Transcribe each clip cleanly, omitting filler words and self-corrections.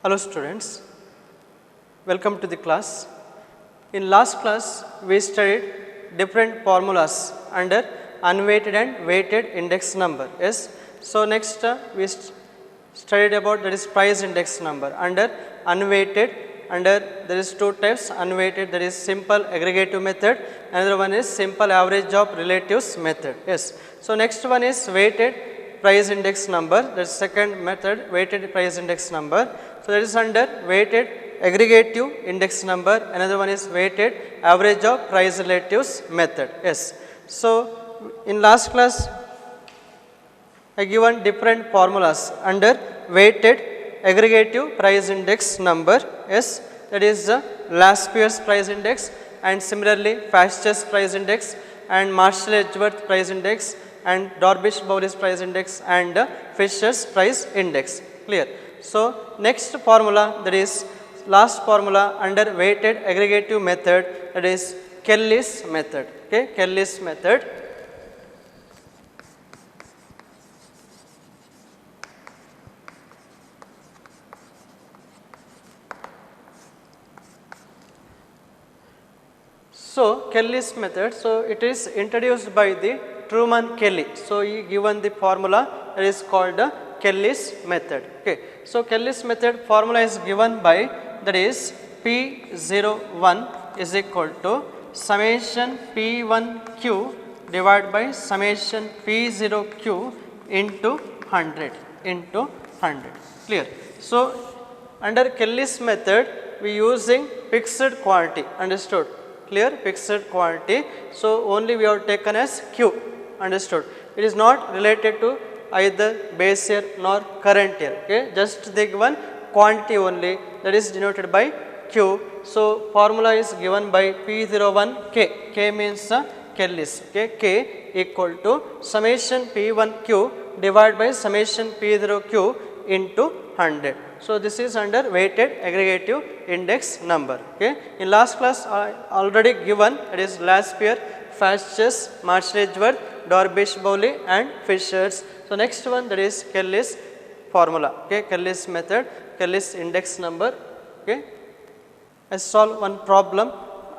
Hello students, welcome to the class. In last class we studied different formulas under unweighted and weighted index number. Yes. So next we studied about that is price index number under unweighted. Under there is two types, unweighted, that is simple aggregative method, another one is simple average of relatives method. Yes. So next one is weighted price index number, the second method weighted price index number. So that is under weighted aggregative index number, another one is weighted average of price relatives method. Yes. So in last class I given different formulas under weighted aggregative price index number. Yes, that is Laspeyres price index, and similarly Fastest price index, and Marshall-Edgeworth price index, and Dorbish-Bowley's price index, and Fisher's price index. Clear. So next formula, that is last formula under weighted aggregative method, that is Kelly's method. Okay, Kelly's method. So Kelly's method, so it is introduced by the Truman Kelly. So he given the formula that is called the Kelly's method. Okay. So Kelly's method formula is given by, that is P01 is equal to summation P1Q divided by summation P0Q into 100 into 100. Clear. So under Kelly's method we using fixed quantity. Understood? Clear? Fixed quantity. So only we have taken as Q. Understood? It is not related to either base year nor current year. Okay? Just they given quantity only, that is denoted by Q. So formula is given by P01K. K means Kelly's. Okay? K equal to summation P1Q divided by summation P0Q into 100. So this is under weighted aggregative index number. Okay. In last class already given, it is Laspeyres, Fastest, Marshall-Edgeworth, Dorbish-Bowley and Fisher's. So next one, that is Kelly's formula. Okay. Kelly's method, Kelly's index number. Okay. I solve one problem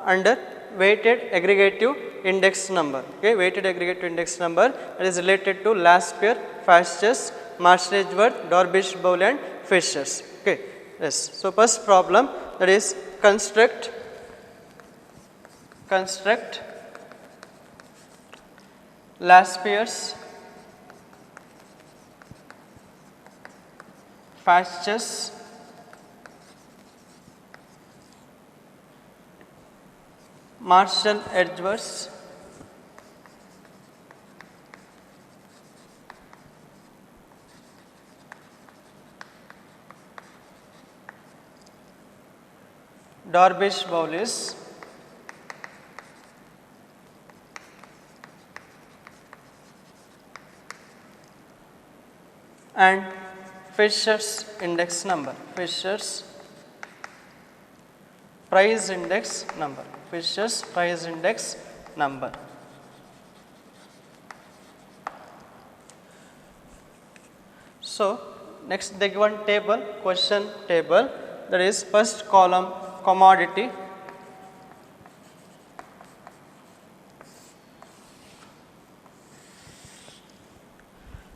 under weighted aggregative index number. Okay. Weighted aggregative index number, that is related to Laspeyres, Fastest, Marshall-Edgeworth, Dorbish-Bowley and Fisher's. Okay. Yes. So first problem, that is construct Laspeyres, Fastest, Marshall-Edgeworth Dorbish-Bowley's and Fisher's index number, Fisher's price index number, Fisher's price index number. So next they given table, question table, that is first column commodity,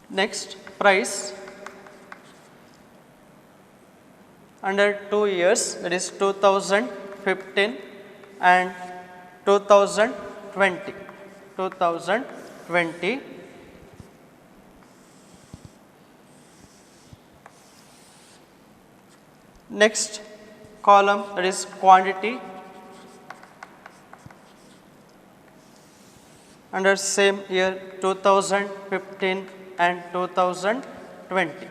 next price under 2 years, that is 2015 and 2020. Next column, that is quantity under same year 2015 and 2020.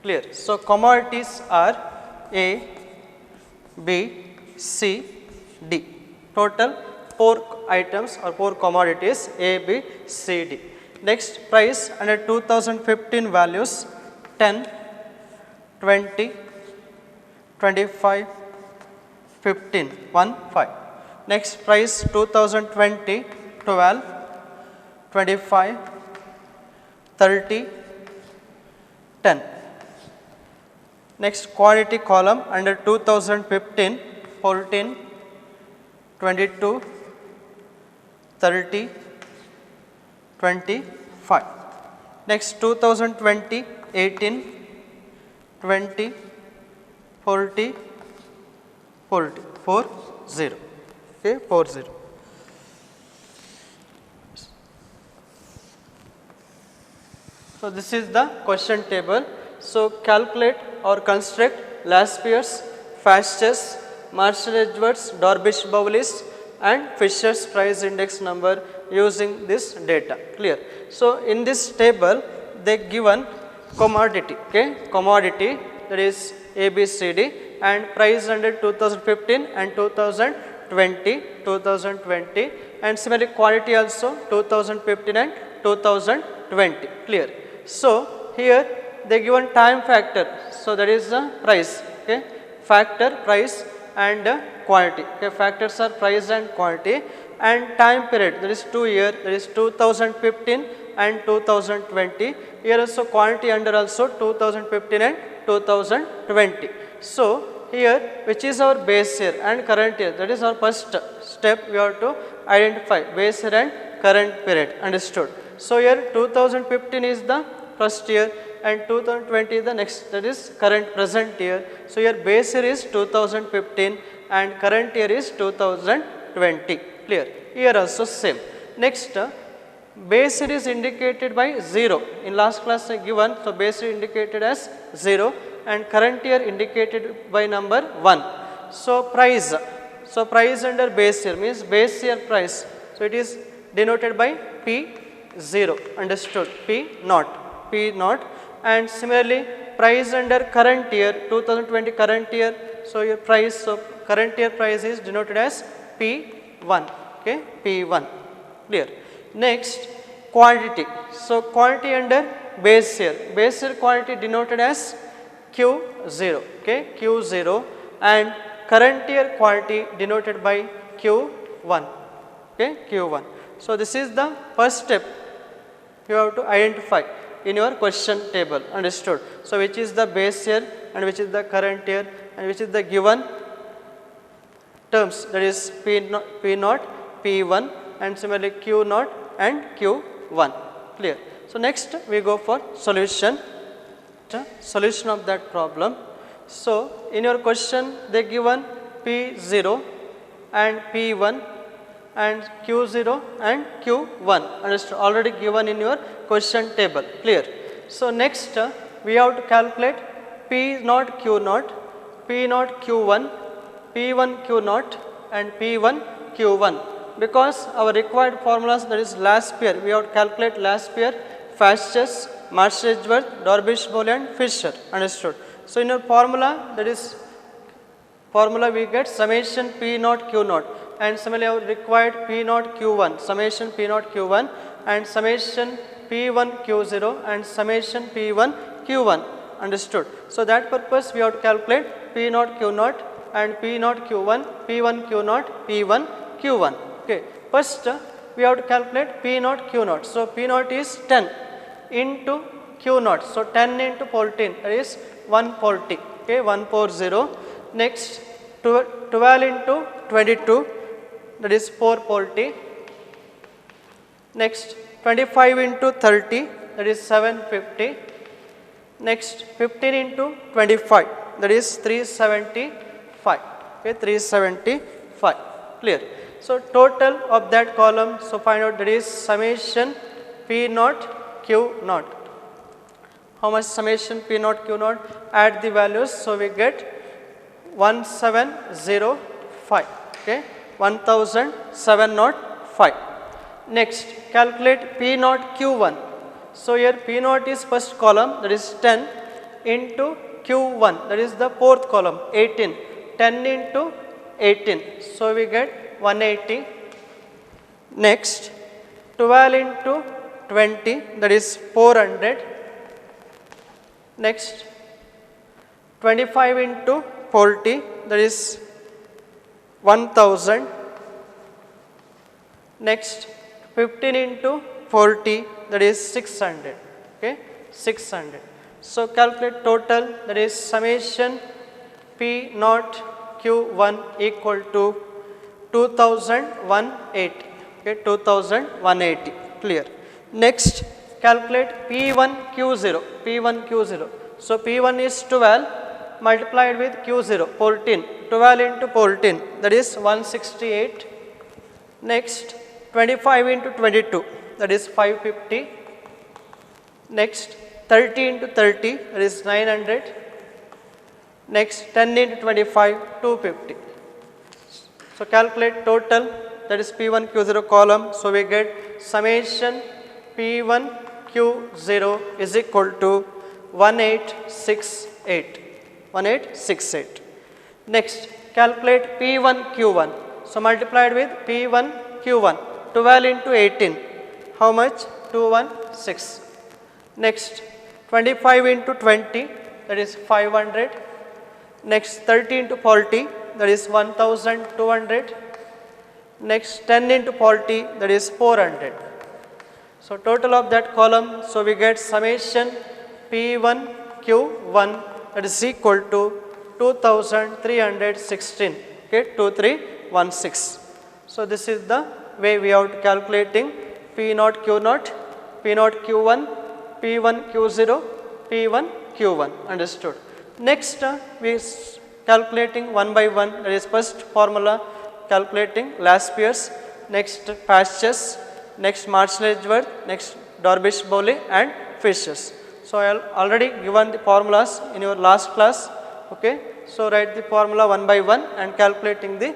Clear. So commodities are A, B, C, D. Total 4 items or 4 commodities A, B, C, D. Next price under 2015 values 10, 20, 25, 15, 1, 5. Next price 2020, 12, 25, 30, 10. Next quantity column under 2015, 14, 22, 30, 25. Next 2020, 18, 20, 40, 40, 40. Okay, 40. So this is the question table. So calculate or construct Laspier's, Fastest, Marshall-Edwards, Dorbish-Bowlus and Fisher's price index number using this data. Clear? So in this table they given commodity, okay, commodity, that is ABCD, and price under 2015 and 2020, and similarly quantity also 2015 and 2020. Clear? So here they given time factor, so that is the price, okay, factor, price and quantity. Okay, factors are price and quantity, and time period, that is 2 year, that is 2015 and 2020. Here also quantity under also 2015 and 2020. So here which is our base year and current year, that is our first step, we have to identify base year and current period. Understood? So here 2015 is the first year and 2020 is the next, that is current present year. So here base year is 2015 and current year is 2020. Clear? Here also same. Next, base year is indicated by 0. In last class I given, so base year indicated as 0 and current year indicated by number 1. So price, so price under base year means base year price. So it is denoted by P0. Understood? P0. P0. And similarly price under current year, 2020 current year, so your price, so current year price is denoted as P1. Okay, P1. Clear? Next, quantity. So quantity under base year quantity denoted as Q0. Okay, Q0, and current year quantity denoted by Q1. Okay, Q1. So this is the first step you have to identify in your question table. Understood? So which is the base year and which is the current year and which is the given terms, that is P0, P1 and similarly Q0 and Q1. Clear? So next we go for solution of that problem. So in your question they given P0 and P1 and Q0 and Q1. Understood? Already given in your question table. Clear? So next we have to calculate P0 Q0, P0 Q1, P1 Q0 and P1 Q1. Because our required formulas, that is Laspierre, we have to calculate Laspierre, Fastest, Marshall-Edwards, Dorbish-Bowlus and Fisher. Understood? So in your formula, that is formula we get summation P0 Q0, and similarly our required P0 Q1, summation P0 Q1 and summation P1 Q0 and summation P1 Q1. Understood? So that purpose we have to calculate P0 Q0 and P0 Q1, P1 Q0, P1 Q1. Okay. First we have to calculate P0 Q0. So P0 is 10 into Q0. So 10 into 14, that is 140. Okay, 140. Next 12 into 22, that is 440. Next 25 into 30, that is 750. Next 15 into 25, that is 375. Okay, 375. Clear? So total of that column, so find out, that is summation P0 Q0. How much summation P0 Q0? Add the values, so we get 1705. Okay, 1705. Next, calculate P0 Q1. So here P0 is first column, that is 10 into Q1, that is the fourth column, 18. 10 into 18, so we get 180. Next 12 into 20, that is 400. Next 25 into 40, that is 1000. Next 15 into 40, that is 600. Okay, 600. So calculate total, that is summation P naught Q1 equal to 2180. Okay, 2180. Clear. Next, calculate P1 Q0. P1 Q0. So P1 is 12 multiplied with Q0, 14. 12 into 14, that is 168. Next, 25 into 22, that is 550. Next, 30 into 30, that is 900. Next, 10 into 25, 250. So calculate total, that is P1 Q0 column. So we get summation P1 Q0 is equal to 1868. 1868. Next, calculate P1 Q1. So multiplied with P1 Q1, 12 into 18, how much? 216. Next, 25 into 20, that is 500. Next, 30 into 40, that is 1200. Next, 10 into 40, that is 400. So total of that column, so we get summation P1 Q1, that is equal to 2316. Okay, 2316. So this is the way we are calculating P0 Q0, P0 Q1, P1 Q0, P1 Q1. Understood. Next, we calculating one by one. That is first formula calculating Laspier's, next Pasch's, next Marshall-Edgeworth, next Darvish-Bowley and Fisher's. So I already given the formulas in your last class. Okay. So write the formula one by one and calculating the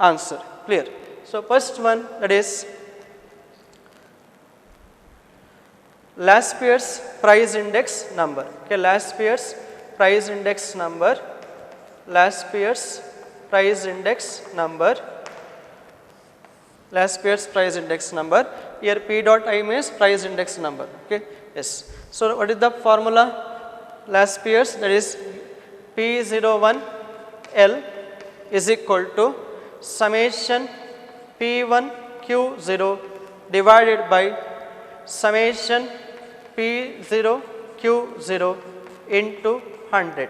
answer. Clear. So first one, that is Laspier's price index number. Okay, Laspier's price index number. Laspier's price index number. Laspier's price index number. Here P dot I means price index number. Okay. Yes. So what is the formula? Laspier's, that is P01L is equal to summation P1 Q0 divided by summation P0 Q0 into 100.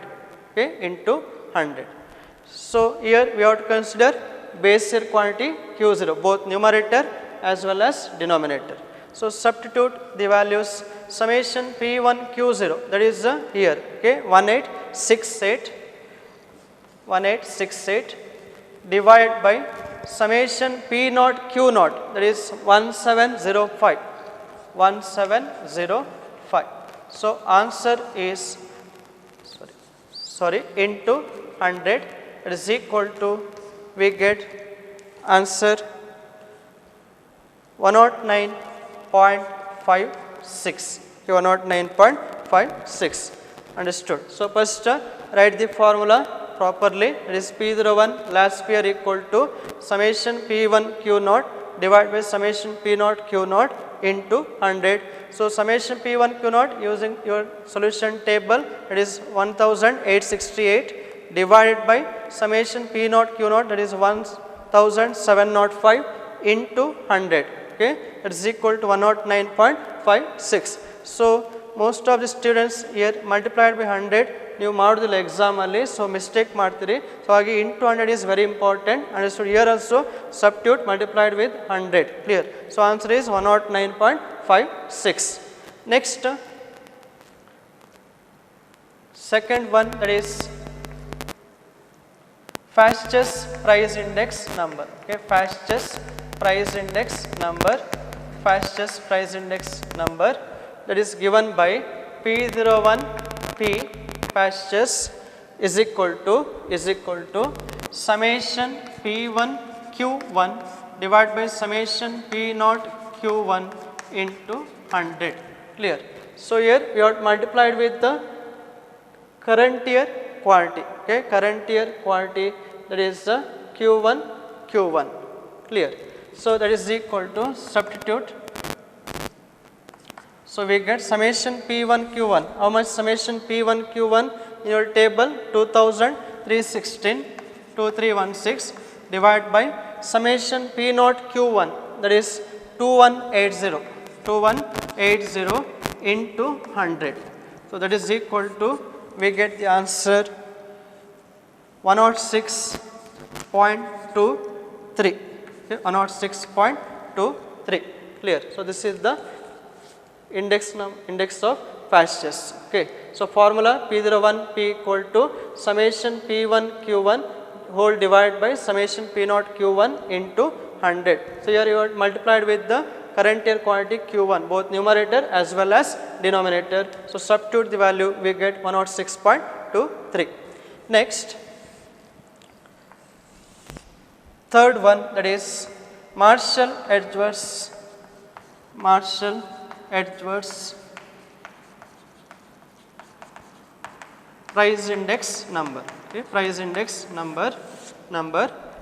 Okay, into 100. So here we have to consider base year quantity Q0, both numerator as well as denominator. So substitute the values. Summation P1 Q0, that is here. Okay, 1868 divided by summation P0 Q0, that is 1705. So answer is into 100, it is equal to, we get answer 109.56. 109.56. Understood. So first write the formula properly. It is P01 Laspier equal to summation P1 Q0 divided by summation P0 Q0 into 100. So summation P1 Q0 using your solution table, it is 1868 divided by summation P0 Q0, that is 1705 into 100. Okay, that is equal to 109.56. So most of the students here multiplied by 100 ನೀವು ಮಾಡೋದಿಲ್ಲ exam ಅಲ್ಲಿ, so mistake ಮಾಡ್ತೀರಿ. So ಹಾಗೆ into 100 is very important. Understood. Here also substitute multiplied with 100. Clear. So answer is 109.56. Next, second one, that is fastest price index number. Okay, fastest price index number. Fastest price index number, that is given by P01P fastest is equal to summation P1 Q1 divided by summation P0 Q1 into 100. Clear. So here we have multiplied with the current year quantity. Okay, current year quantity, that is the Q1. Clear. So that is equal to, substitute. So we get summation P1 Q1. How much summation P1 Q1 in your table? 2316 divided by summation P0 Q1, that is 2180 into 100. So that is equal to, we get the answer 106.23. Okay, 106.23. Clear. So this is the index of fastest. Okay. So formula P01 P equal to summation P1 Q1 whole divided by summation P0 Q1 into 100. So here you are multiplied with the current year quantity Q1, both numerator as well as denominator. So substitute the value, we get 106.23. Next, third one, that is Marshall-Edwards price index number. Okay, price index number.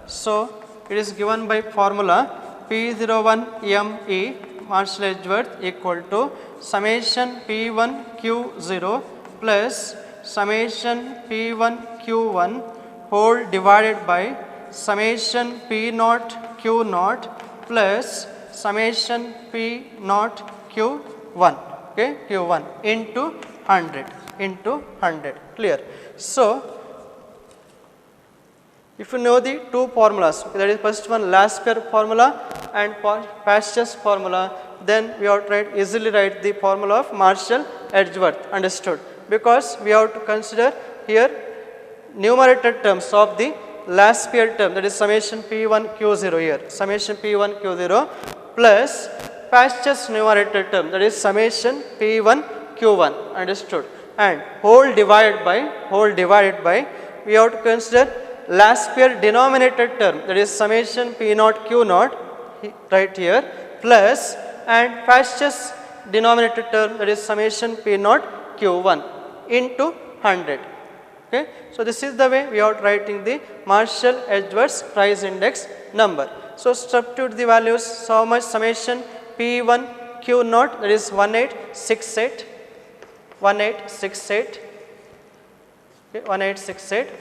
So it is given by formula P01ME Marshall-Edwards equal to summation P1 Q0 plus summation P1 Q1 whole divided by summation P0 Q0 plus summation P0 Q1, okay, Q1 into 100. Clear. So if you know the two formulas, okay, that is first one Laspere formula and Pasteu's formula, then we have to easily write the formula of Marshall-Edwards. Understood? Because we have to consider here numerator terms of the Laspere term, that is summation P1 Q0 here, summation P1 Q0 plus Pasteu's numerator term, that is summation P1 Q1. Understood? And whole divided by we have to consider Laspere denominator term, that is summation P0 Q0 right here plus and Pasteu's denominator term, that is summation P0 Q1 into 100. Okay. So this is the way we are writing the Marshall-Edwards price index number. So substitute the values. So how much summation P1 Q0, that is 1868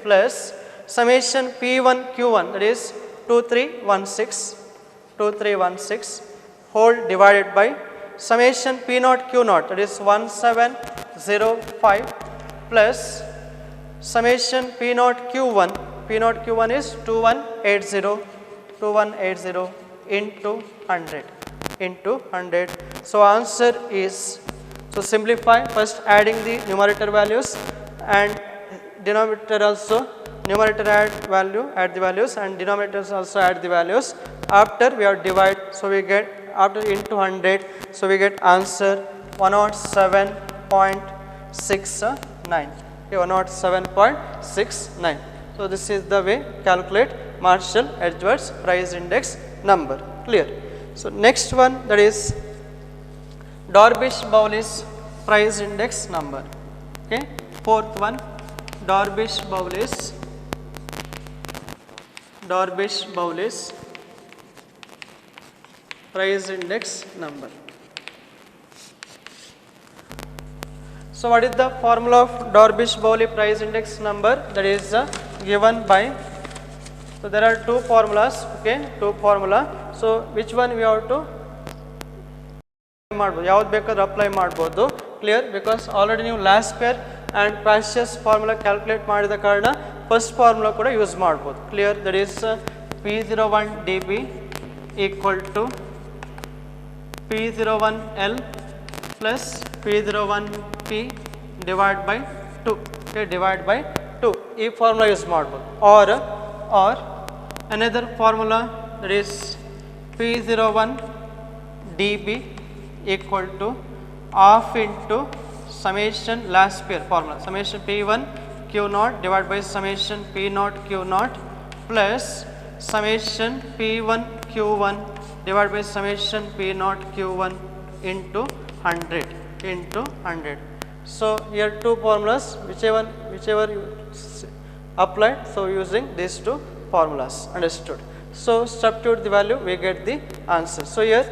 plus summation P1 Q1, that is 2316 whole divided by summation P0 Q0, that is 1705 plus summation P0 Q1 is 2180 into 100. So answer is, so simplify, first adding the numerator values and denominator also, numerator add the values and denominators also add the values. After we are divide, so we get after into 100, so we get answer 107.69. Okay, 107.69. So this is the way calculate Marshall-Edwards price index number. Clear. So next one, that is Darvish-Bowles price index number. Okay. Fourth one, Darvish-Bowles price index number. So what is the formula of Darvish-Bowles price index number? That is given by, so there are two formulas, okay, two formula. So which one we have to ಯಾವ್ದು ಬೇಕಾದ್ರೂ apply ಮಾಡ್ಬೋದು. Clear. Because already ನೀವು Laspeyres and Paasche's formula calculate ಮಾಡಿದ ಕಾರಣ first formula ಕೂಡ use ಮಾಡ್ಬೋದು. Clear. That is P01 dB equal to P01L plus P01P divide by 2. Divide by 2 ಈ formula use ಮಾಡ್ಬೋದು. Or another formula, that is P01 dB equal to half into summation Laspere formula, summation P1 Q0 divided by summation P0 Q0 plus summation P1 Q1 divided by summation P0 Q1 into 100. So here two formulas, whichever you applied, so using these two formulas. Understood? So substitute the value, we get the answer. So here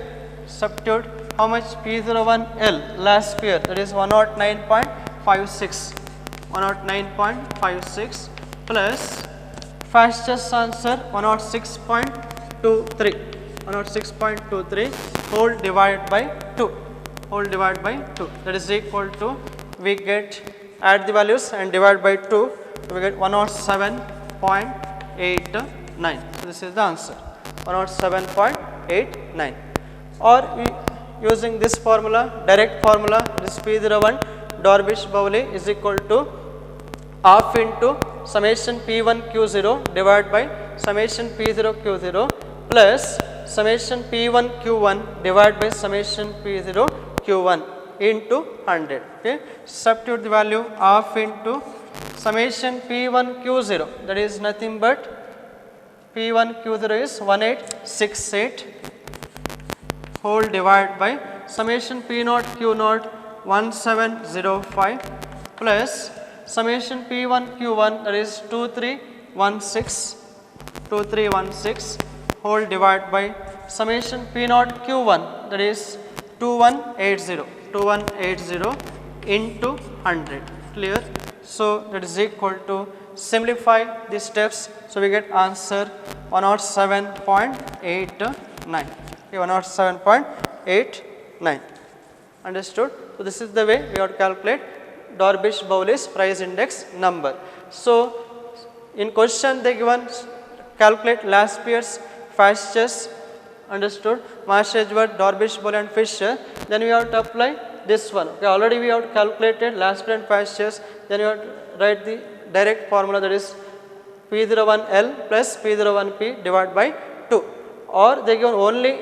substitute how much P01L Laspere, that is 109.56 plus fastest answer 106.23 whole divided by 2, that is equal to, we get add the values and divide by 2, we get 107.89. So this is the answer, 107.89. Or we, using this formula, direct formula, this P01 Dorbish-Bowley is equal to half into summation P1 Q0 divided by summation P0 Q0 plus summation P1 Q1 divided by summation P0 Q1 into 100. Okay. Substitute the value half into summation P1 Q0, that is nothing but P1 Q0 is 1868 whole divided by summation P0 Q0 1705 plus summation P1 Q1, that is 2316 whole divided by summation P0 Q1, that is 2180 into 100. Clear? So that is equal to, simplify the steps, so we get answer 107.89. Okay, 107.89. Understood? So this is the way we have to calculate Dorbish-Bowley's price index number. So in question they given calculate Laspier's, Fastest, understood, Marsh Edgeworth, Dorbish-Bowley and Fisher, then we have to apply this one. Okay, already we have calculated Laspier and Fastest, then you have to write the direct formula, that is P01L plus P01P divided by 2. Or they given only,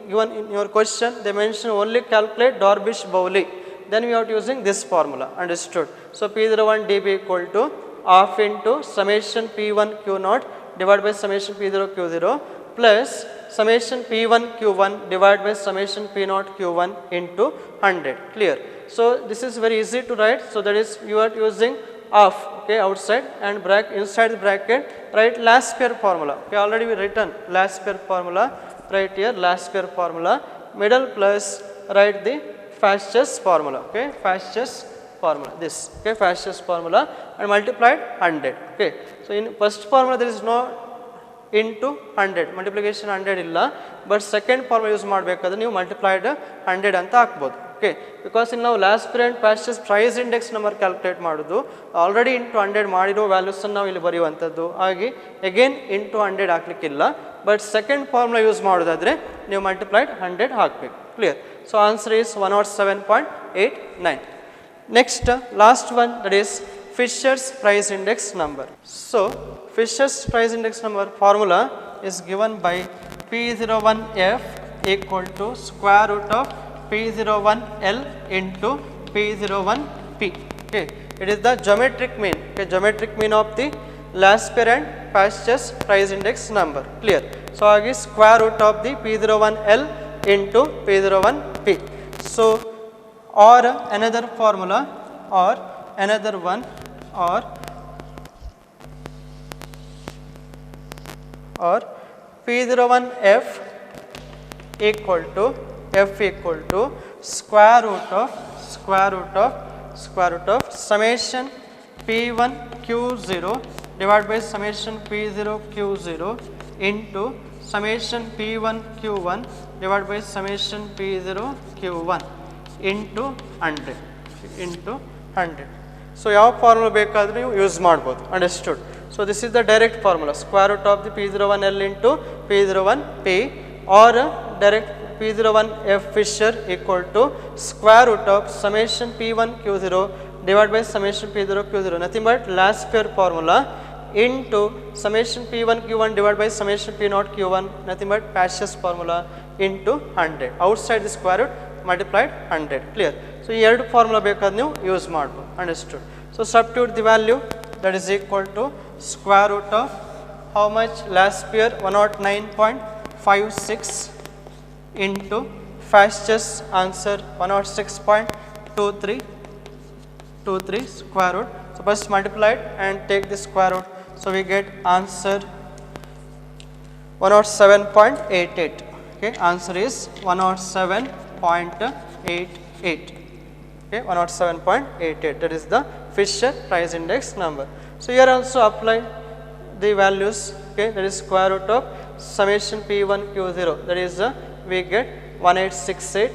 given in your question, they mention only calculate Dorbish-Bowley, then we are using this formula, understood. So P01 dB equal to half into summation P1 Q0 divided by summation P0 Q0 plus summation P1 Q1 divided by summation P0 Q1 into 100. Clear? So this is very easy to write. So that is, you are using half, okay, outside, and inside the bracket write Laspierre formula. Okay, already we written Laspierre formula, right here Laspierre formula, middle plus write the Fastest formula. Okay, Fastest formula, this, okay, Fastest formula, and multiplied 100. Okay, so in first formula there is no into 100, multiplication 100 illa, but second formula use ಮಾಡಬೇಕಾದ್ರೆ ನೀವು multiplied 100 ಅಂತ ಹಾಕಬಹುದು. Okay, because in ನಾವು Laspierre and Fastest price index number calculate ಮಾಡೋದು already into 100 ಮಾಡಿರೋ values ಅನ್ನು ನಾವು ಇಲ್ಲಿ ಬರೆಯುವಂತದ್ದು, ಹಾಗೆ again into 100 ಹಾಕಲಿಕ್ಕಿಲ್ಲ, but second formula use ಮಾಡೋದಾದ್ರೆ ನೀವು multiplied 100 ಹಾಕಬೇಕು. Clear? So answer is 107.89. Next, last one, that is Fisher's price index number. So Fisher's price index number formula is given by P01F equal to square root of P01L into P01P. Okay, it is the geometric mean. Okay, geometric mean of the Laspierre and Fastest price index number. Clear? So again square root of the P01L into P01P. So or another formula, or another one, or P01F equal to square root of summation P1 Q0 divided by summation P0 Q0 into summation P1 Q1 divided by summation P0 Q1 into 100. So ಯಾವ formula ಬೇಕಾದರೂ ನೀವು use ಮಾಡಬಹುದು, understood. So this is the direct formula, square root of the P01L into P01P, or direct P01F Fisher equal to square root of summation P1 Q0 divided by summation P0 Q0, nothing but Laspierre formula, into summation P1 Q1 divided by summation P0 Q1, nothing but Fastest formula, into 100. Outside the square root multiplied 100. Clear? So ಈ ಎರಡು formula ಬೇಕಾದ್ರೆ ನೀವು use ಮಾಡಬಹುದು, understood. So substitute the value, that is equal to square root of how much Laspierre 109.56 into Fastest answer 106.23 square root. So first multiply it and take the square root. So we get answer 107.88. Okay, answer is 107.88. Okay, 107.88. That is the Fisher price index number. So here also apply the values. Okay, that is square root of summation P1 Q0. That is we get 1868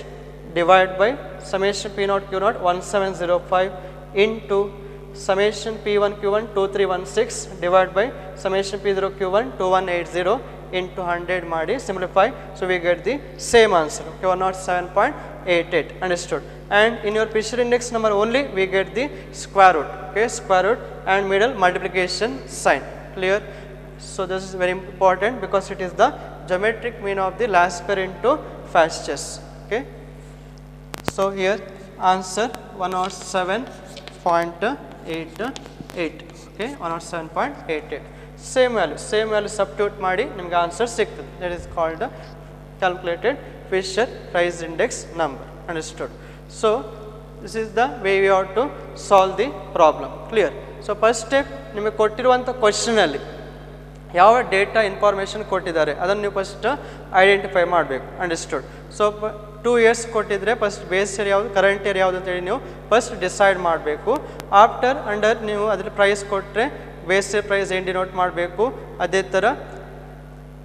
divided by summation P naught Q naught 1705 into summation P1 Q1 2316 divided by summation P0 Q1 2180 into 100 ಮಾಡಿ simplify, so we get the same answer, okay, 107.88. Understood? And in your Fisher index number only we get the square root, okay, square root and middle multiplication sign. Clear? So this is very important because it is the geometric mean of the last pair into fastest. Okay, so here answer 107.88. okay, 107.88. same value substitute ಮಾಡಿ ನಿಮಗೆ answer ಸಿಗ್ತದೆ. that is called the calculated Fisher price index number. Understood? So this is the way we have to solve the problem. Clear? So first step, ನಿಮಗೆ ಕೊಟ್ಟಿರುವಂಥ question ಅಲ್ಲಿ ಯಾವ data information ಕೊಟ್ಟಿದ್ದಾರೆ ಅದನ್ನು ನೀವು ಫಸ್ಟ್ ಐಡೆಂಟಿಫೈ ಮಾಡಬೇಕು. Understood? So 2 years ಕೊಟ್ಟಿದ್ರೆ first base year ಯಾವುದು, ಕರೆಂಟ್ ಇಯರ್ ಯಾವುದು ಅಂತೇಳಿ ನೀವು ಫಸ್ಟ್ ಡಿಸೈಡ್ ಮಾಡಬೇಕು. ಆಫ್ಟರ್ ಅಂಡರ್ ನೀವು ಅದ್ರ ಪ್ರೈಸ್ ಕೊಟ್ಟರೆ ಬೇಸ್ ಇಯರ್ ಪ್ರೈಸ್ ಏನು ಡಿನೋಟ್ ಮಾಡಬೇಕು, ಅದೇ ಥರ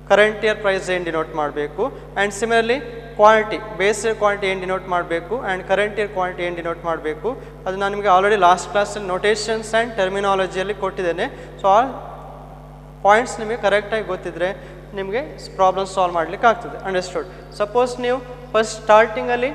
ಕರೆಂಟ್ ಇಯರ್ ಪ್ರೈಸ್ ಏನು ಡಿನೋಟ್ ಮಾಡಬೇಕು. And similarly quantity, base year quantity ಏನು ಡಿನೋಟ್ ಮಾಡಬೇಕು ಆ್ಯಂಡ್ ಕರೆಂಟ್ ಇಯರ್ ಕ್ವಾಂಟಿಟಿ ಏನು ಡಿನೋಟ್ ಮಾಡಬೇಕು. ಅದು ನಾನು ನಿಮಗೆ ಆಲ್ರೆಡಿ ಲಾಸ್ಟ್ ಕ್ಲಾಸಲ್ಲಿ ನೋಟೇಷನ್ಸ್ ಆ್ಯಂಡ್ ಟರ್ಮಿನಾಲಜಿಯಲ್ಲಿ ಕೊಟ್ಟಿದ್ದೇನೆ. ಸೊ ಆ ಪಾಯಿಂಟ್ಸ್ ನಿಮಗೆ ಕರೆಕ್ಟಾಗಿ ಗೊತ್ತಿದ್ದರೆ ನಿಮಗೆ ಪ್ರಾಬ್ಲಮ್ ಸಾಲ್ವ್ ಮಾಡಲಿಕ್ಕೆ ಆಗ್ತದೆ. ಅಂಡರ್ಸ್ಟುಡ್? ಸಪೋಸ್ ನೀವು ಫಸ್ಟ್ ಸ್ಟಾರ್ಟಿಂಗಲ್ಲಿ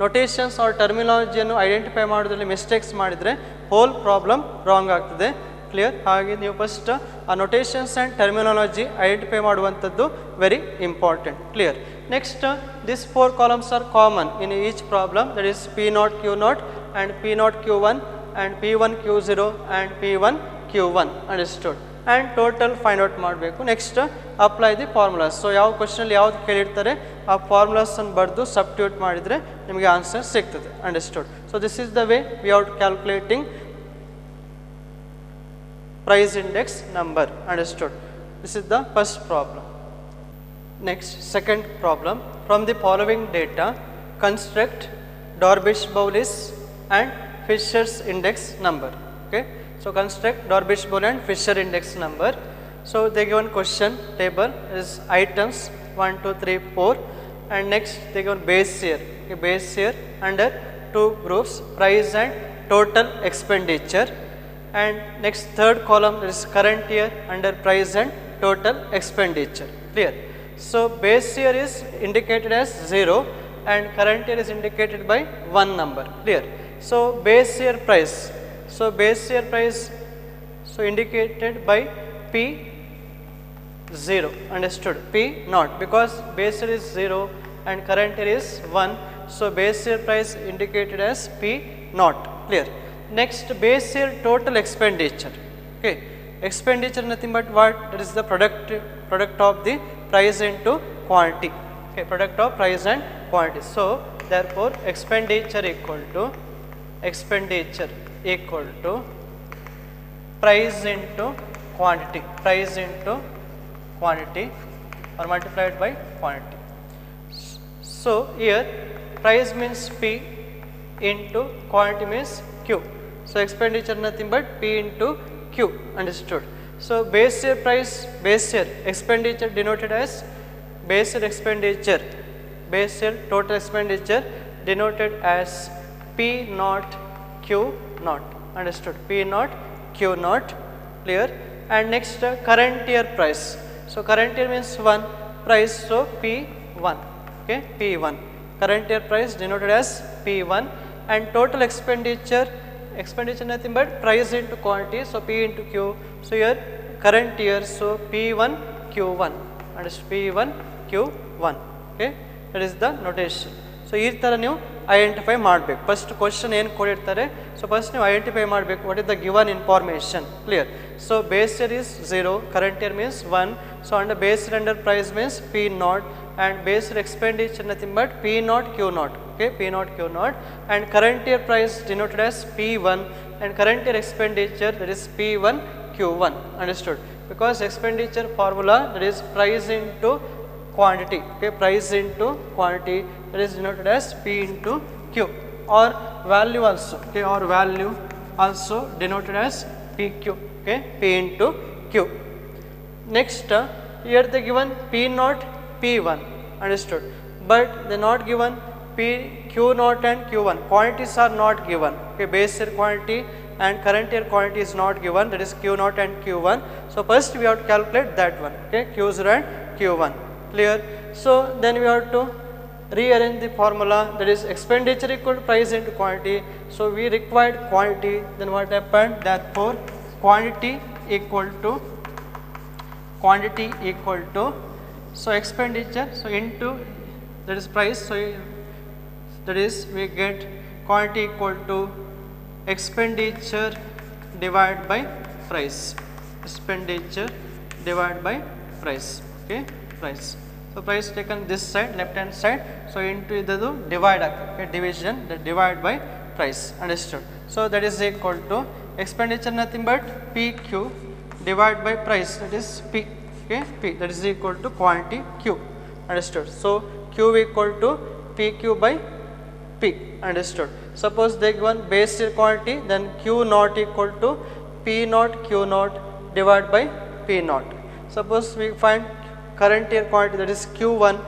ನೋಟೇಷನ್ಸ್ ಆರ್ ಟರ್ಮಿನಾಲಜಿಯನ್ನು ಐಡೆಂಟಿಫೈ ಮಾಡೋದ್ರಲ್ಲಿ ಮಿಸ್ಟೇಕ್ಸ್ ಮಾಡಿದರೆ ಹೋಲ್ ಪ್ರಾಬ್ಲಮ್ ರಾಂಗ್ ಆಗ್ತದೆ. ಕ್ಲಿಯರ್? ಹಾಗೆ ನೀವು ಫಸ್ಟ್ ಆ ನೋಟೇಷನ್ಸ್ ಆ್ಯಂಡ್ ಟರ್ಮಿನಾಲಜಿ ಐಡೆಂಟಿಫೈ ಮಾಡುವಂಥದ್ದು very important. Clear? Next, this 4 columns are common in each problem, that is P0 Q0 and P0 Q1 and P1 Q0 and P1 Q1. Understood? And total find out ಮಾಡಬೇಕು. Next apply the formulas. So ಯಾವ ಕ್ವಶನಲ್ಲಿ ಯಾವ್ದು ಕೇಳಿರ್ತಾರೆ ಆ ಫಾರ್ಮುಲಾಸನ್ನು ಬರೆದು substitute ಮಾಡಿದರೆ ನಿಮಗೆ answer ಸಿಗ್ತದೆ. Understood? So this is the way we are calculating price index number. Understood? This is the first problem. Next, second problem, from the following data construct Dorbish-Bowles and Fisher's index number. Okay, so construct Dorbish-Bowles and Fisher index number. So they given question table is items 1 2 3 4 and next they given base year. Okay, base year under 2 groups, price and total expenditure. And next third column is current year under price and total expenditure. Clear? So base year is indicated as 0 and current year is indicated by 1 number. Clear? So base year price, so base year price so indicated by P0. Understood? P0 because base year is 0 and current year is 1, so base year price indicated as P0. Clear? Next, base year total expenditure. Okay, expenditure nothing but what? That is the product of the price into quantity. Okay, product of price and quantity. So therefore expenditure equal to price into quantity, price into quantity or multiplied by quantity. So here price means P into quantity means Q. So expenditure nothing but P into Q. Understood? So base year price, base year expenditure denoted as base year expenditure, base year total expenditure denoted as P0 Q0. Understood? P0 Q0. Clear? And next current year price. So current year means 1 price, so P1. Okay, P1. Current year price denoted as P1 and total expenditure nothing but price into quantity, so P into Q. So here current year, so P1 Q1 and P1 Q1. Okay, that is the notation. So ಈ ಥರ ನೀವು identify ಮಾಡಬೇಕು. First question ಏನು ಕೊಡಿರ್ತಾರೆ, so first ನೀವು identify ಮಾಡಬೇಕು what is the given information. Clear? So base year is 0, current year means 1, so under base year under price means P0 and base year expenditure nothing but P0 Q0. Okay, P0 Q0 and current year price denoted as P1 and current year expenditure that is P1 Q1. Understood? Because expenditure formula that is price into quantity. Okay, price into quantity that is denoted as P into Q or value also. Okay, or value also denoted as PQ. Okay, P into Q. Next here they given P0 P1. Understood? but they are not given P, Q naught and Q1. Quantities are not given. Okay, base year quantity and current year quantity is not given, that is Q naught and Q1. So first we have to calculate that one. Okay, Q0 and Q1. Clear? So then we have to rearrange the formula, that is expenditure equal to price into quantity. So we required quantity, then what happened? Therefore quantity equal to so expenditure, so into that is price, so that is we get quantity equal to expenditure divided by price, expenditure divided by price. Okay, price. So price taken this side, left hand side, so into the divide, okay, division, the divide by price, understood. So that is equal to expenditure nothing but PQ divided by price, that is P, okay, P, that is equal to quantity Q, understood. So Q equal to PQ by P, understood. Suppose they given base year quantity, then Q naught equal to P naught Q naught divided by P naught. Suppose we find current year quantity, that is Q1,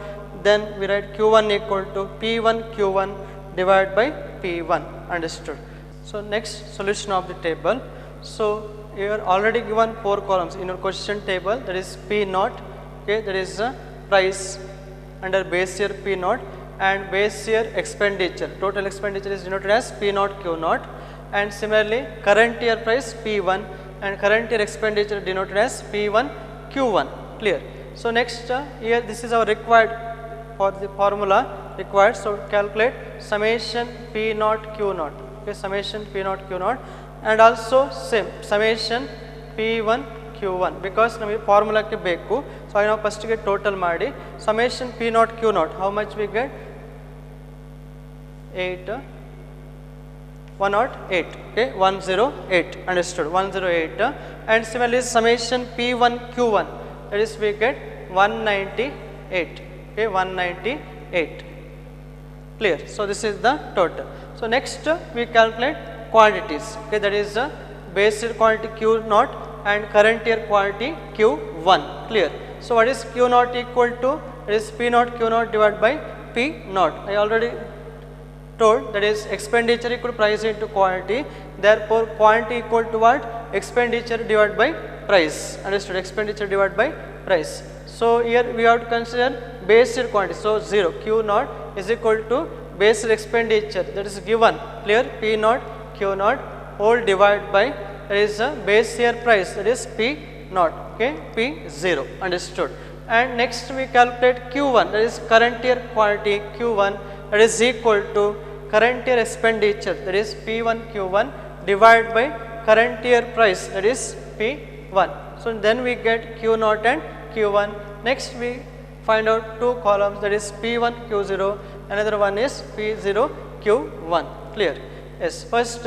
then we write Q1 equal to P1 Q1 divided by P1, understood. So next solution of the table. So here already given 4 columns in your question table, that is P naught, okay, that is price under base year P naught, and base year expenditure, total expenditure is denoted as P naught Q naught, and similarly current year price P1 and current year expenditure denoted as P1 Q1, clear. So next here this is our required for the formula required, so calculate summation P naught Q naught, okay, summation P naught Q naught, and also same summation P1 Q1 because nಮಗೆ ಫಾರ್ಮುಲಾಕ್ಕೆ ಬೇಕು. So ನಾವು ಫಸ್ಟಿಗೆ total ಮಾಡಿ summation P naught Q naught, how much we get? 108, okay, 108, understood, 108, and similarly summation P1 Q1, that is we get 198, okay, 198, clear. So this is the total. So next we calculate quantities, okay, that is the base year quantity Q naught and current year quantity Q1, clear. So what is Q naught equal to? It is P naught Q naught divided by P naught. I already told, that is expenditure equal to price into quantity, therefore quantity equal to what? Expenditure divided by price, understood, expenditure divided by price. So here we have to consider base year quantity, so 0, Q naught is equal to base year expenditure, that is given, clear, P naught Q naught whole divided by, that is base year price, that is P naught, okay, P0, understood. And next we calculate Q1, that is current year quantity Q1, that is equal to current year expenditure, that is P1 Q1 divided by current year price, that is P1. So then we get Q naught and Q1. Next we find out 2 columns, that is P1 Q0, another one is P0 Q1, clear. Yes, first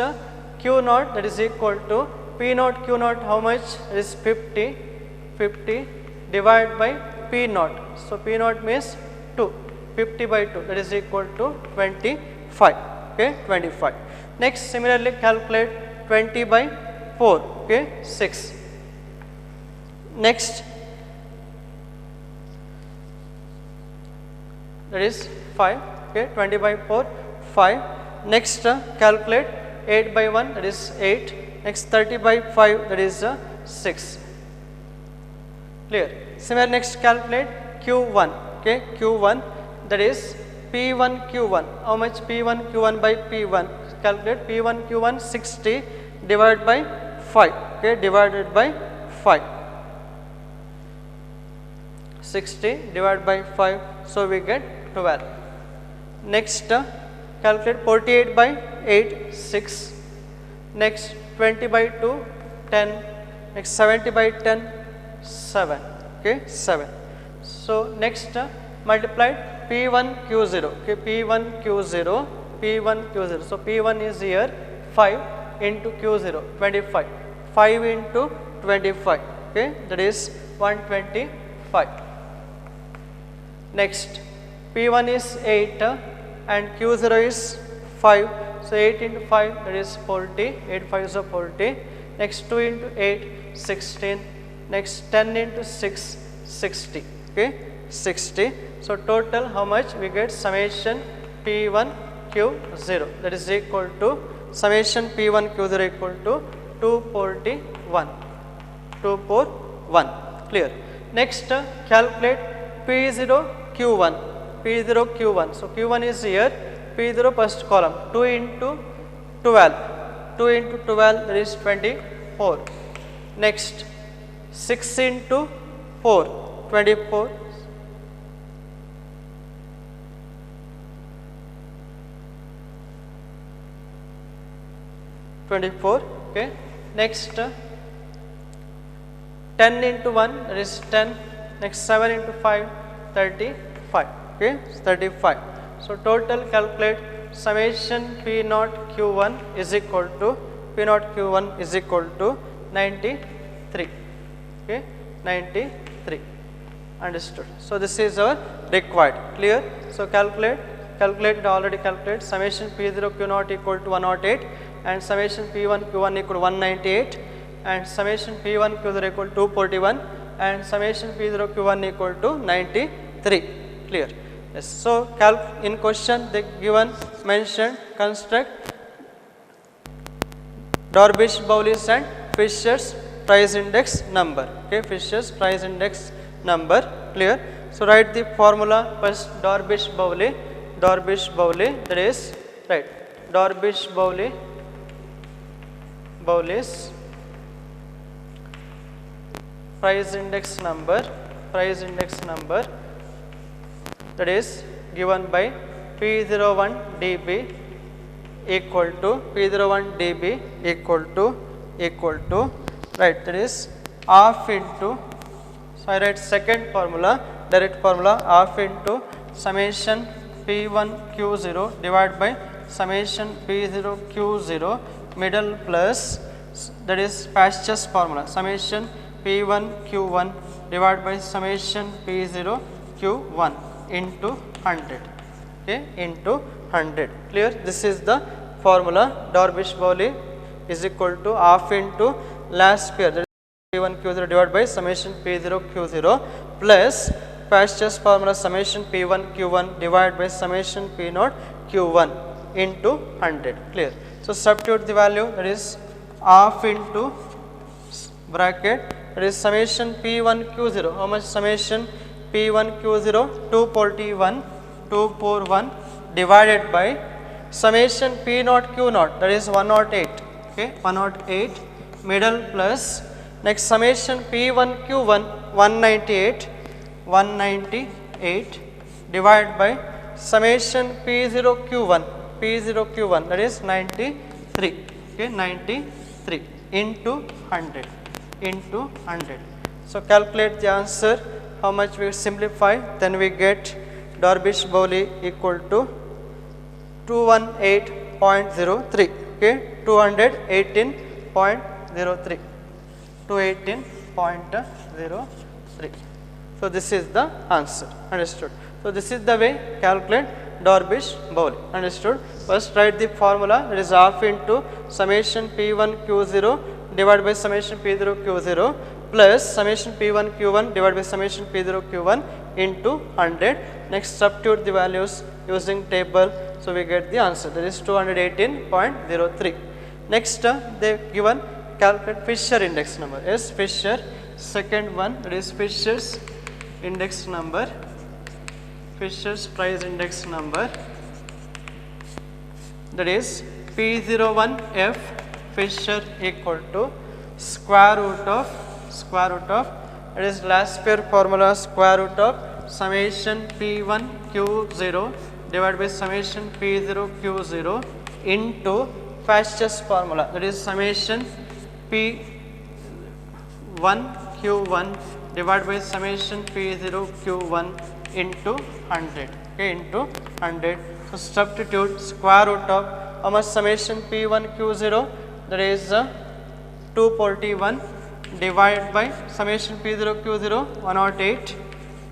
Q naught, that is equal to P naught Q naught, how much? It is 50 divided by P naught. So P naught means 2, 50 by 2, that is equal to 25, okay, 25. Next similarly calculate 20 by 4, okay, 6. Next that is 5, okay, 20 by 4, 5. Next calculate 8 by 1, that is 8. Next 30 by 5, that is 6, clear. Similar, next calculate Q1, okay, Q1, that is P1 Q1, how much? P1 Q1 by P1, calculate P1 Q1 60 divided by 5, okay, divided by 5, 60 divided by 5, so we get 12. Next calculate 48 by 8, 6. Next 20 by 2, 10. Next 70 by 10, 7. Okay, 7. So next multiply P1 Q0. Okay, P1 Q0, P1 Q0. So P1 is here 5 into Q0, 25. 5 into 25. Okay, that is 125. Next P1 is 8 and Q0 is 5. So 8 into 5, that is 40. 8 5 is 40. Next 2 into 8, 16. Next 10 into 6, 60. Okay, 60. So total how much we get? Summation P1 Q0, that is equal to summation P1 Q0 equal to 241. 241. Clear. Next calculate P0 Q1. P0 Q1. So Q1 is here. P0 first column 2 into 12. 2 into 12, that is 24. Next 6 into 4, 24. 24. Okay. Next 10 into 1, that is 10. Next 7 into 5, 35. Okay, 35. So total calculate summation P0 Q1 is equal to 93. Okay, 93. Understood. So this is our required. Clear. So calculate already calculate summation P0 Q0 equal to 108 and summation P1 Q1 equal to 198 and summation P1 Q0 equal to 241 and summation P0 Q1 equal to 93. Clear. Yes. So in question they given mentioned construct Dorbish-Bowley's and Fisher's price index number. Okay, Fisher's price index number. Clear. So write the formula first. Dorbish-Bowley, that is right. Dorbish-Bowley's price index number, that is given by P01 dB equal to right, that is half into, so I write second formula, direct formula, half into summation P1 Q0 divided by summation P0 Q0 middle plus, that is Pasch's formula, summation P1 Q1 divided by summation P0 Q1 into 100. Okay, into 100. Clear. This is the formula. Dorbish-Bowley is equal to half into last pair, that is P1 Q0 divided by summation P0 Q0 plus Pasch's formula summation P1 Q1 divided by summation P0 Q1 into 100. Clear. So substitute the value, that is half into bracket, that is summation P1 Q0. How much summation P1 Q0? 241 divided by summation P0 Q0, that is 108. Okay, 108 middle plus next summation P1 Q1 198 divided by summation P0 Q1 that is 93. Okay, 93 into 100. So calculate the answer. How much we simplify? Then we get Dorbish-Bowley equal to 218.03. Okay, 218.03. 218.03. So this is the answer. Understood. So this is the way calculate Dorbish-Bowley. Understood. First write the formula, that is half into summation P1 Q0 divided by summation P0 Q0 plus summation P1 Q1 divided by summation P0 Q1 into 100. Next substitute the values using table. So we get the answer, that is 218.03. Next they given calculate Fisher index number. Yes, Fisher. Second one, that is Fisher's index number, Fisher's price index number, that is P01F Fisher equal to square root of, it is last pair formula, square root of summation P1 Q0 divided by summation P0 Q0 into Pasch's formula, that is summation P1 Q1 divided by summation P0 Q1 into 100. Okay, into 100. So substitute square root of how much summation P1 Q0, that is 241 divided by summation P0 Q0 108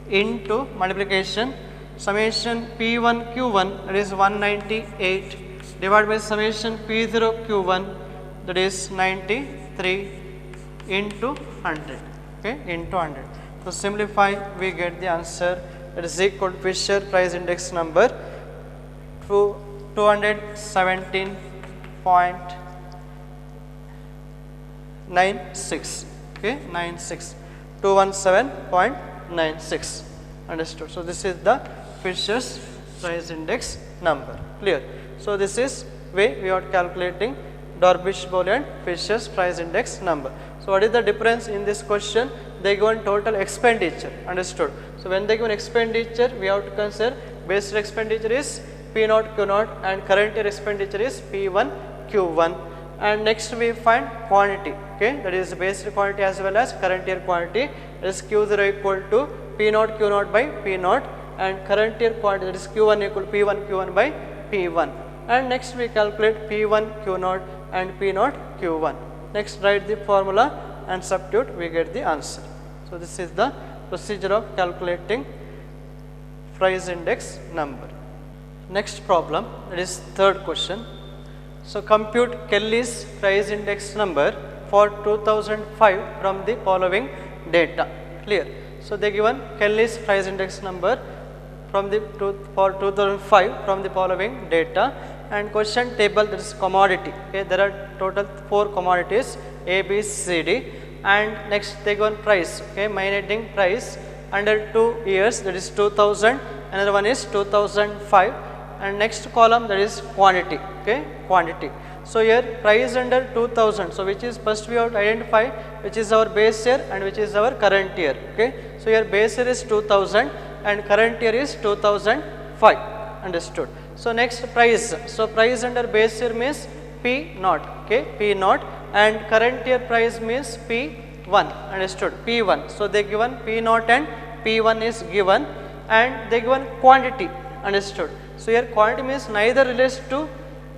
into multiplication summation P1 Q1, that is 198 divided by summation P0 Q1, that is 93 into 100. Okay, into 100. So simplify, we get the answer that is equal to Fisher price index number 217.96. Okay, 96, 217.96. Understood. So this is the Fisher's price index number. Clear. So this is way we are calculating Darvish-Bowley and Fisher's price index number. So what is the difference in this question? They given total expenditure. Understood. So when they given expenditure, we have to consider base expenditure is P0 Q0 and current year expenditure is P1 Q1. And next we find quantity. Okay, that is base quantity as well as current year quantity. That is Q0 equal to P0 Q0 by P0 and current year quantity, that is Q1 equal to P1 Q1 by P1. And next we calculate P1 Q0 and P0 Q1. Next write the formula and substitute, we get the answer. So this is the procedure of calculating price index number. Next problem, that is third question. So compute Kelly's price index number for 2005 from the following data. Clear. So they given Kelly's price index number from the for 2005 from the following data, and question table, that is commodity. Okay, there are total 4 commodities A, B, C, D, and next they given price. Okay, minting price under 2 years, that is 2000. Another one is 2005, and next column, that is quantity. Okay, quantity. So here price under 2000. So which is first we have to identify which is our base year and which is our current year. Okay, so here base year is 2000 and current year is 2005. Understood. So next price. So price under base year means P0. Okay, P0, and current year price means P1. Understood. P1. So they given P0 and P1 is given, and they given quantity. Understood. So here quantity means neither relates to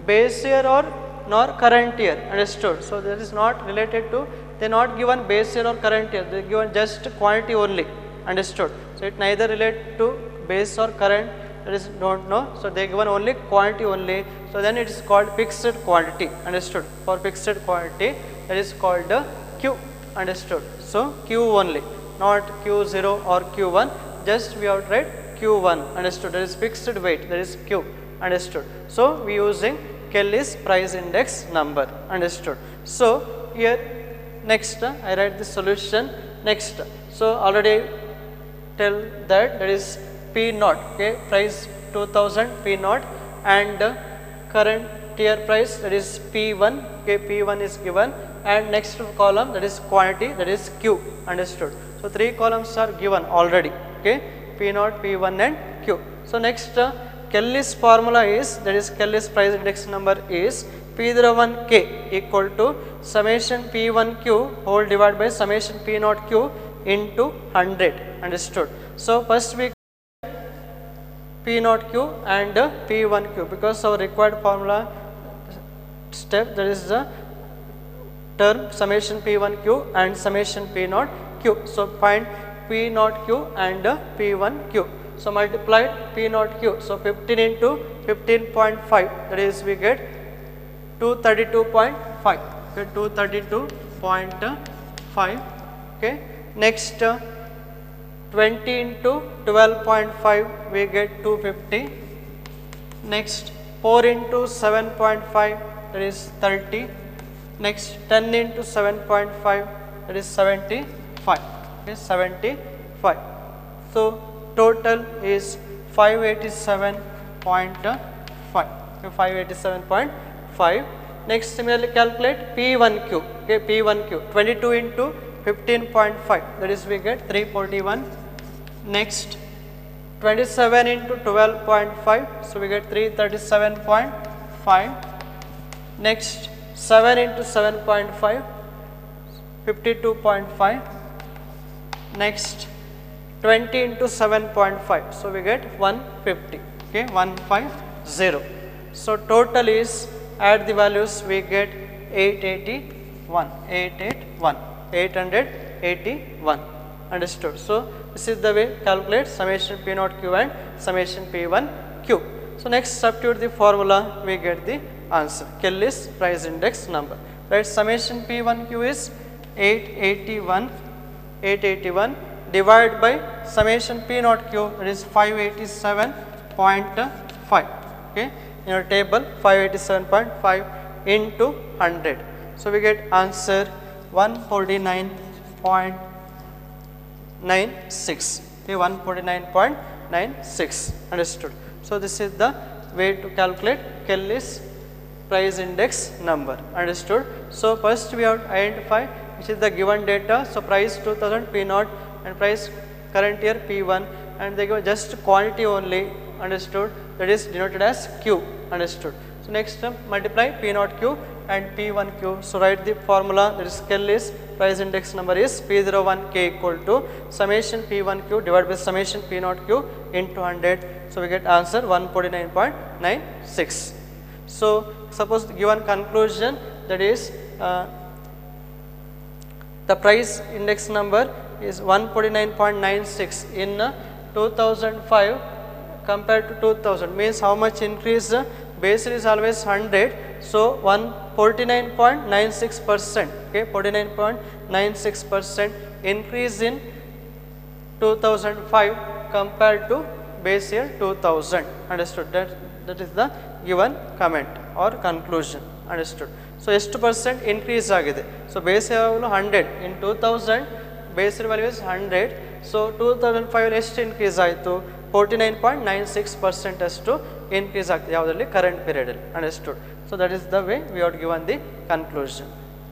base year or nor current year. Understood. So that is not related to, they not given base year or current year, they given just quantity only. Understood. So it neither relate to base or current, that is don't know. So they given only quantity only. So then it is called fixed quantity. Understood. For fixed quantity, that is called Q. Understood. So Q only, not Q0 or Q1. Just we have to write Q1. Understood. That is fixed weight. That is Q. Understood. So we using Kelly's price index number. Understood. So here next I write the solution. Next, so already tell that is P0. Okay, price 2000 P0, and current year price, that is P1. Okay, P1 is given, and next column, that is quantity, that is Q. Understood. So 3 columns are given already. Okay, P0, P1 and Q. So next Kelly's formula is, that is Kelly's price index number is P01K equal to summation P1Q whole divided by summation P0Q into 100. Understood. So first we P0Q and P1Q, because our required formula step, that is the term summation P1Q and summation P0Q. So find P0Q and P1Q. So multiplied P0Q. So 15 into 15.5, that is we get 232.5. Okay, 232.5. Okay. Next 20 into 12.5, we get 250. Next 4 into 7.5, that is 30. Next 10 into 7.5, that is 75. Okay, 75. So total is 587.5. Okay, 587.5. Next similarly calculate P1Q. Okay, P1Q 22 into 15.5, that is we get 341. Next 27 into 12.5, so we get 337.5. Next 7 into 7.5, 52.5. Next 20 into 7.5, so we get 150. Okay, 150. So total is, add the values, we get 881. Understood. So this is the way calculate summation P0Q and summation P1Q. So next substitute the formula, we get the answer, Kelly's price index number. Right, summation P1Q is 881 divide by summation P naught Q, that is 587.5. Okay, in your table 587.5 into 100. So we get answer 149.96. Okay, 149.96. Understood. So this is the way to calculate Kelly's price index number. Understood. So first we have to identify which is the given data. So price 2000 P naught and price current year P1, and they give just quantity only. Understood. That is denoted as Q. Understood. So next term multiply P naught Q and P1 Q. So write the formula, that is Kelly's price index number is P01 K equal to summation P1 Q divided by summation P naught Q into 100. So we get answer 149.96. So suppose the given conclusion, that is the price index number is 149.96 in 2005 compared to 2000, means how much increase? Base is always 100, so 149.96%. Okay, 49.96% increase in 2005 compared to base year 2000. Understood. That is the given comment or conclusion. Understood. So ಎಷ್ಟು percent increase ಆಗಿದೆ? So base year 100 in 2000, base year value is 100. So 2005 ಎಷ್ಟು increase ಆಯಿತು? 49.96% ಅಷ್ಟು increase ಆಗ್ತದೆ ಯಾವುದರಲ್ಲಿ? Current period ಅಲ್ಲಿ. Understood. So that is the way we have given the conclusion.